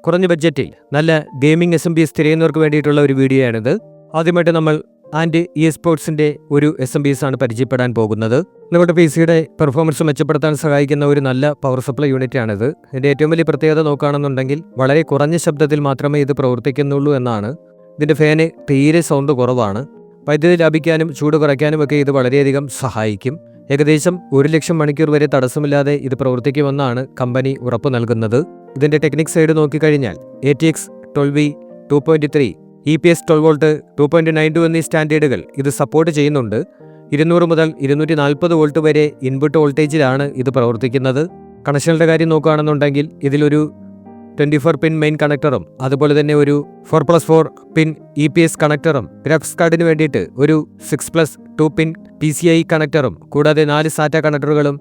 കുറഞ്ഞ ബഡ്ജറ്റിൽ നല്ല ഗെയിമിംഗ് SMPs തിരയുന്നവർക്ക് വേണ്ടിയിട്ടുള്ള ഒരു വീഡിയോ ആണിത്. ആദ്യമായിട്ട് നമ്മൾ ആൻഡ് eSportsന്റെ ഒരു SMPs ആണ് പരിചയപ്പെടാൻ പോകുന്നത്. നമ്മുടെ PCയുടെ പെർഫോമൻസ് മെച്ചപ്പെടുത്താൻ സഹായിക്കുന്ന ഒരു നല്ല പവർ സപ്ലൈ യൂണിറ്റ് ആണിത്. ഇതിന്റെ ഏറ്റവും വലിയ പ്രത്യേകത നോക്കുകയാണെന്നുണ്ടെങ്കിൽ വളരെ കുറഞ്ഞ ശബ്ദത്തിൽ മാത്രമേ ഇത് പ്രവർത്തിക്കുന്നുള്ളൂ എന്നാണ്. ഇതിന്റെ ഫാന് തീരെ സൗണ്ട് കുറവാണ്. വൈദ്യുതി ലാഭിക്കാനും ചൂട് കുറയ്ക്കാനും ഒക്കെ ഇത് വളരെയധികം സഹായിക്കും. ഏകദേശം 1,00,000 മണിക്കൂർ വരെ തടസ്സമില്ലാതെ ഇത് പ്രവർത്തിക്കുമെന്നാണ് കമ്പനി ഉറപ്പു നൽകുന്നത്. ഇതിന്റെ ടെക്നിക് സൈഡ് നോക്കിക്കഴിഞ്ഞാൽ ATX 12V 2.3 EPS 12 വോൾട്ട് 2.92 എന്നീ സ്റ്റാൻഡേർഡുകൾ ഇത് സപ്പോർട്ട് ചെയ്യുന്നുണ്ട്. 200 മുതൽ 240 വോൾട്ട് വരെ ഇൻപുട്ട് വോൾട്ടേജിലാണ് ഇത് പ്രവർത്തിക്കുന്നത്. കണക്ഷനുകളുടെ കാര്യം നോക്കുകയാണെന്നുണ്ടെങ്കിൽ ഇതിലൊരു 24 പിൻ മെയിൻ കണക്ടറും അതുപോലെ തന്നെ ഒരു 4+4 പിൻ EPS കണക്ടറും ഗ്രാഫിക്സ് കാർഡിന് വേണ്ടിയിട്ട് ഒരു 6+2 പിൻ PCI കണക്ടറും കൂടാതെ 4 SATA കണക്ടറുകളും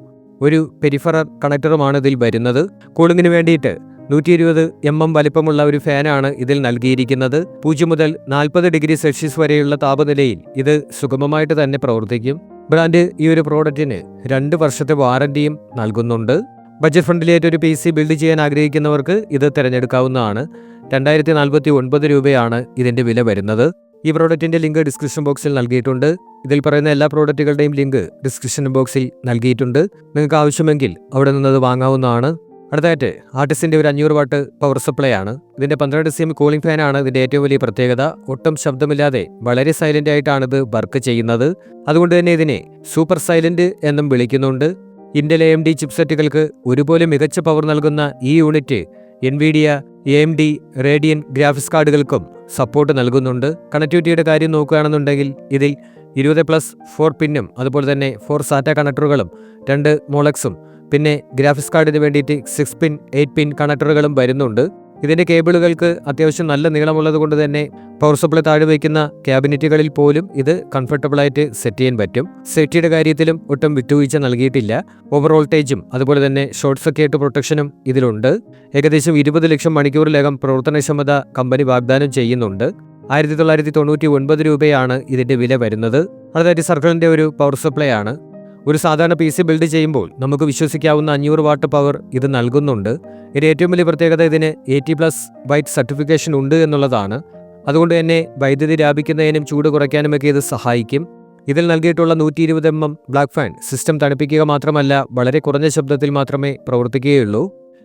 ഒരു പെരിഫറൽ കണക്ടറുമാണ് ഇതിൽ വരുന്നത്. കൂളിംഗിന് വേണ്ടിയിട്ട് 120 mm വലിപ്പമുള്ള ഒരു ഫാനാണ് ഇതിൽ നൽകിയിരിക്കുന്നത്. 0 മുതൽ 40 ഡിഗ്രി സെൽഷ്യസ് വരെയുള്ള താപനിലയിൽ ഇത് സുഗമമായിട്ട് തന്നെ പ്രവർത്തിക്കും. ബ്രാൻഡ് ഈ ഒരു പ്രോഡക്റ്റിന് 2 വർഷത്തെ വാറന്റിയും നൽകുന്നുണ്ട്. ബഡ്ജറ്റ് ഫ്രണ്ട്ലിയായിട്ട് ഒരു PC ബിൽഡ് ചെയ്യാൻ ആഗ്രഹിക്കുന്നവർക്ക് ഇത് തിരഞ്ഞെടുക്കാവുന്നതാണ്. 2049 രൂപയാണ് ഇതിൻ്റെ വില വരുന്നത്. ഈ പ്രോഡക്റ്റിൻ്റെ ലിങ്ക് ഡിസ്ക്രിപ്ഷൻ ബോക്സിൽ നൽകിയിട്ടുണ്ട്. ഇതിൽ പറയുന്ന എല്ലാ പ്രോഡക്റ്റുകളുടെയും ലിങ്ക് ഡിസ്ക്രിപ്ഷൻ ബോക്സിൽ നൽകിയിട്ടുണ്ട്. നിങ്ങൾക്ക് ആവശ്യമെങ്കിൽ അവിടെ നിന്നത് വാങ്ങാവുന്നതാണ്. അടുത്തായിട്ട് ആർട്ടിസിൻ്റെ ഒരു 500 വാട്ട് പവർ സപ്ലൈ ആണ്. ഇതിൻ്റെ 12 cm കൂളിംഗ് ഫാനാണ് ഇതിൻ്റെ ഏറ്റവും വലിയ പ്രത്യേകത. ഒട്ടും ശബ്ദമില്ലാതെ വളരെ സൈലൻ്റ് ആയിട്ടാണ് ഇത് വർക്ക് ചെയ്യുന്നത്. അതുകൊണ്ട് തന്നെ ഇതിനെ സൂപ്പർ സൈലൻ്റ് എന്നും വിളിക്കുന്നുണ്ട്. ഇന്റൽ AMD ചിപ്സെറ്റുകൾക്ക് ഒരുപോലെ മികച്ച പവർ നൽകുന്ന ഈ unit NVIDIA, AMD, Radeon graphics കാർഡുകൾക്കും സപ്പോർട്ട് നൽകുന്നുണ്ട്. കണക്ടിവിറ്റിയുടെ കാര്യം നോക്കുകയാണെന്നുണ്ടെങ്കിൽ ഇതിൽ 20+4 പിന്നും അതുപോലെ തന്നെ 4 SATA കണക്ടറുകളും 2 മോളക്സും പിന്നെ ഗ്രാഫിക്സ് കാർഡിന് വേണ്ടിയിട്ട് 6 പിൻ 8 പിൻ കണക്ടറുകളും വരുന്നുണ്ട്. ഇതിൻ്റെ കേബിളുകൾക്ക് അത്യാവശ്യം നല്ല നീളമുള്ളത് കൊണ്ട് തന്നെ പവർ സപ്ലൈ താഴെ വയ്ക്കുന്ന ക്യാബിനറ്റുകളിൽ പോലും ഇത് കംഫർട്ടബിളായിട്ട് സെറ്റ് ചെയ്യാൻ പറ്റും. സേഫ്റ്റിയുടെ കാര്യത്തിലും ഒട്ടും വിട്ടുവീഴ്ച നൽകിയിട്ടില്ല. ഓവർ വോൾട്ടേജും അതുപോലെ തന്നെ ഷോർട്ട് സർക്യൂട്ട് പ്രൊട്ടക്ഷനും ഇതിലുണ്ട്. ഏകദേശം 20 ലക്ഷം മണിക്കൂറിലകം പ്രവർത്തനക്ഷമത കമ്പനി വാഗ്ദാനം ചെയ്യുന്നുണ്ട്. 1999 രൂപയാണ് ഇതിൻ്റെ വില വരുന്നത്. അടുത്തായിട്ട് സർക്കിളിൻ്റെ ഒരു പവർ സപ്ലൈ ആണ്. ഒരു സാധാരണ PC ബിൽഡ് ചെയ്യുമ്പോൾ നമുക്ക് വിശ്വസിക്കാവുന്ന 500 വാട്ട് പവർ ഇത് നൽകുന്നുണ്ട്. ഇതിൻ്റെ ഏറ്റവും വലിയ പ്രത്യേകത ഇതിന് 80+ വൈറ്റ് സർട്ടിഫിക്കേഷൻ ഉണ്ട് എന്നുള്ളതാണ്. അതുകൊണ്ട് തന്നെ വൈദ്യുതി ലാഭിക്കുന്നതിനും ചൂട് കുറയ്ക്കാനുമൊക്കെ ഇത് സഹായിക്കും. ഇതിൽ നൽകിയിട്ടുള്ള 120 mm ബ്ലാക്ക് ഫാൻ സിസ്റ്റം തണുപ്പിക്കുക മാത്രമല്ല വളരെ കുറഞ്ഞ ശബ്ദത്തിൽ മാത്രമേ പ്രവർത്തിക്കുകയുള്ളൂ.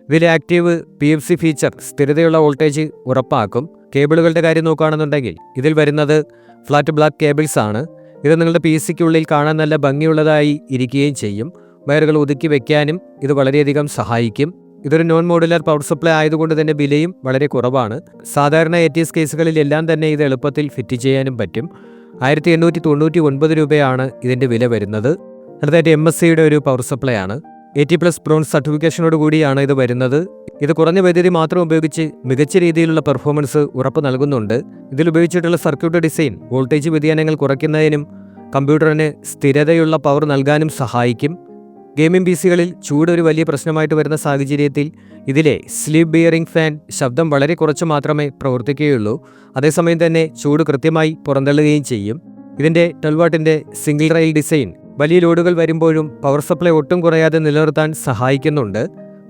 ഇതിലെ ആക്റ്റീവ് PFC ഫീച്ചർ സ്ഥിരതയുള്ള വോൾട്ടേജ് ഉറപ്പാക്കും. കേബിളുകളുടെ കാര്യം നോക്കുകയാണെന്നുണ്ടെങ്കിൽ ഇതിൽ വരുന്നത് ഫ്ലാറ്റ് ബ്ലാക്ക് കേബിൾസ് ആണ്. ഇത് നിങ്ങളുടെ PCക്കുള്ളിൽ കാണാൻ നല്ല ഭംഗിയുള്ളതായി ഇരിക്കുകയും ചെയ്യും. വയറുകൾ ഒതുക്കി വെക്കാനും ഇത് വളരെയധികം സഹായിക്കും. ഇതൊരു നോൺ മോഡുലാർ പവർ സപ്ലൈ ആയതുകൊണ്ട് തന്നെ വിലയും വളരെ കുറവാണ്. സാധാരണ ATS കേസുകളിലെല്ലാം തന്നെ ഇത് എളുപ്പത്തിൽ ഫിറ്റ് ചെയ്യാനും പറ്റും. 1899 രൂപയാണ് ഇതിൻ്റെ വില വരുന്നത്. അടുത്തായിട്ട് MSCയുടെ ഒരു പവർ സപ്ലൈ ആണ്. 80+ ബ്രോൺസ് സർട്ടിഫിക്കേഷനോട് കൂടിയാണ് ഇത് വരുന്നത്. ഇത് കുറഞ്ഞ വൈദ്യുതി മാത്രം ഉപയോഗിച്ച് മികച്ച രീതിയിലുള്ള പെർഫോമൻസ് ഉറപ്പ് നൽകുന്നുണ്ട്. ഇതിൽ ഉപയോഗിച്ചിട്ടുള്ള സർക്യൂട്ട് ഡിസൈൻ വോൾട്ടേജ് വ്യതിയാനങ്ങൾ കുറയ്ക്കുന്നതിനും കമ്പ്യൂട്ടറിന് സ്ഥിരതയുള്ള പവർ നൽകാനും സഹായിക്കും. ഗെയിമിംഗ് PCകളിൽ ചൂട് ഒരു വലിയ പ്രശ്നമായിട്ട് വരുന്ന സാഹചര്യത്തിൽ ഇതിലെ സ്ലീപ്പ് ബിയറിംഗ് ഫാൻ ശബ്ദം വളരെ കുറച്ച് മാത്രമേ പ്രവർത്തിക്കുകയുള്ളൂ. അതേസമയം തന്നെ ചൂട് കൃത്യമായി പുറന്തള്ളുകയും ചെയ്യും. ഇതിൻ്റെ 12 വാട്ടിൻ്റെ സിംഗിൾ റെയിൽ ഡിസൈൻ വലിയ ലോഡുകൾ വരുമ്പോഴും പവർ സപ്ലൈ ഒട്ടും കുറയാതെ നിലനിർത്താൻ സഹായിക്കുന്നുണ്ട്.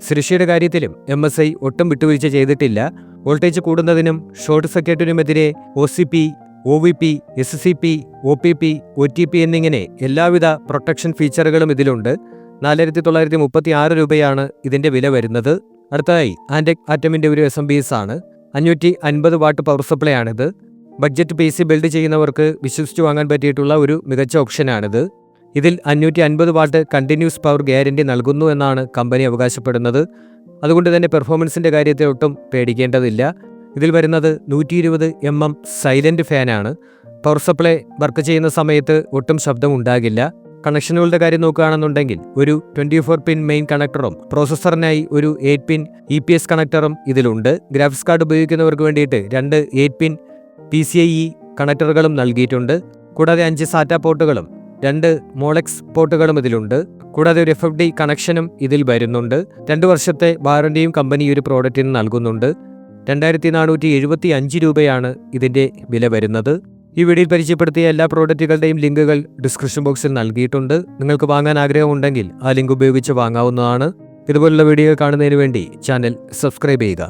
സുരക്ഷയുടെ കാര്യത്തിലും MSI ഒട്ടും വിട്ടുവീഴ്ച ചെയ്തിട്ടില്ല. വോൾട്ടേജ് കൂടുന്നതിനും ഷോർട്ട് സർക്യൂട്ടിനുമെതിരെ OCP, OVP, SCP, OPP, OTP എന്നിങ്ങനെ എല്ലാവിധ പ്രൊട്ടക്ഷൻ ഫീച്ചറുകളും ഇതിലുണ്ട്. 4936 രൂപയാണ് ഇതിൻ്റെ വില വരുന്നത്. അടുത്തതായി ആൻറ്റെക് ആറ്റമിൻ്റെ ഒരു SMPs ആണ്. 550 വാട്ട് പവർ സപ്ലൈ ആണിത്. ബഡ്ജറ്റ് PC ബിൽഡ് ചെയ്യുന്നവർക്ക് വിശ്വസിച്ച് വാങ്ങാൻ പറ്റിയിട്ടുള്ള ഒരു മികച്ച ഓപ്ഷനാണിത്. ഇതിൽ 550 വാട്ട് കണ്ടിന്യൂസ് പവർ ഗ്യാരണ്ടി നൽകുന്നു എന്നാണ് കമ്പനി അവകാശപ്പെടുന്നത്. അതുകൊണ്ട് തന്നെ പെർഫോമൻസിൻ്റെ കാര്യത്തിൽ ഒട്ടും പേടിക്കേണ്ടതില്ല. ഇതിൽ വരുന്നത് 120 mm സൈലൻ്റ് ഫാനാണ്. പവർ സപ്ലൈ വർക്ക് ചെയ്യുന്ന സമയത്ത് ഒട്ടും ശബ്ദം ഉണ്ടാകില്ല. കണക്ഷനുകളുടെ കാര്യം നോക്കുകയാണെന്നുണ്ടെങ്കിൽ ഒരു 24 പിൻ മെയിൻ കണക്ടറും പ്രോസസ്സറിനായി ഒരു 8 പിൻ EPS കണക്ടറും ഇതിലുണ്ട്. ഗ്രാഫിക്സ് കാർഡ് ഉപയോഗിക്കുന്നവർക്ക് വേണ്ടിയിട്ട് 2 8 പിൻ PCIe കണക്ടറുകളും നൽകിയിട്ടുണ്ട്. കൂടാതെ 5 SATA പോർട്ടുകളും 2 മോളക്സ് പോർട്ടുകളും ഇതിലുണ്ട്. കൂടാതെ ഒരു FFD കണക്ഷനും ഇതിൽ വരുന്നുണ്ട്. 2 വർഷത്തെ വാറണ്ടിയും കമ്പനി ഒരു പ്രോഡക്റ്റിന് നൽകുന്നുണ്ട്. 2475 രൂപയാണ് ഇതിൻ്റെ വില വരുന്നത്. ഈ വീഡിയോയിൽ പരിചയപ്പെടുത്തിയ എല്ലാ പ്രോഡക്റ്റുകളുടെയും ലിങ്കുകൾ ഡിസ്ക്രിപ്ഷൻ ബോക്സിൽ നൽകിയിട്ടുണ്ട്. നിങ്ങൾക്ക് വാങ്ങാൻ ആഗ്രഹമുണ്ടെങ്കിൽ ആ ലിങ്ക് ഉപയോഗിച്ച് വാങ്ങാവുന്നതാണ്. ഇതുപോലുള്ള വീഡിയോ കാണുന്നതിന് വേണ്ടി ചാനൽ സബ്സ്ക്രൈബ് ചെയ്യുക.